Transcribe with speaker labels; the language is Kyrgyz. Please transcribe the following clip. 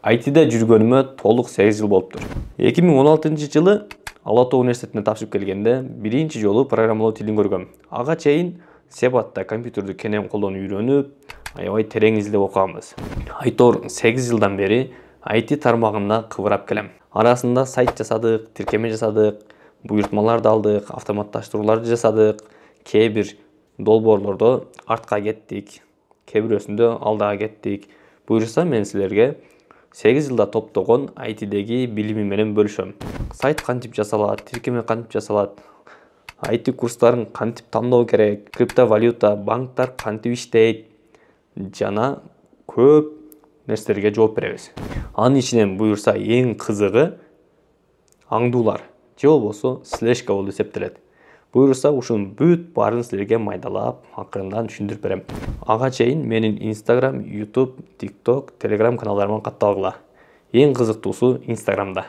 Speaker 1: IT'de жүргөнүмө толук 8 жыл болуптур. 2016-жылы Ала Тоо университетине тапшырып келгенде биринчи жолу программалоо тилин көргөм. Ага чейин Себатта компьютерди кенен колдонуп үйрөнүп, аябай терең издеп окуганбыз. Айтор 8 жылдан бери IT тармагында кыбырап келем. Арасында сайт жасадык, тиркеме жасадык, буйртмаларды алдык, автоматташтырууларды жасадык. Кээ бир долбоорлордо артка кеттик, кээ бирөөсүндө алдыга кеттик. Буюрса мен силерге 8 жылда топтогон IT'деги билимим менен бөлүшөм. Сайт кантип жасалат, тиркеме кантип жасалат, IT курстарын кантип тандоо керек, криптовалюта, банктар кантип иштейт жана көп нерселерге жооп беребиз. Анын ичинен буюрса эң кызыгы аңдуулар же болбосо слэшка болуп эсептелет. Буюрса ушунун бүт баарын силерге майдалап, акырындан түшүндүрүп берем. Ага чейин менин Instagram, YouTube, TikTok, Telegram каналдарыма катталгыла. Эң кызыктуусу Instagramда.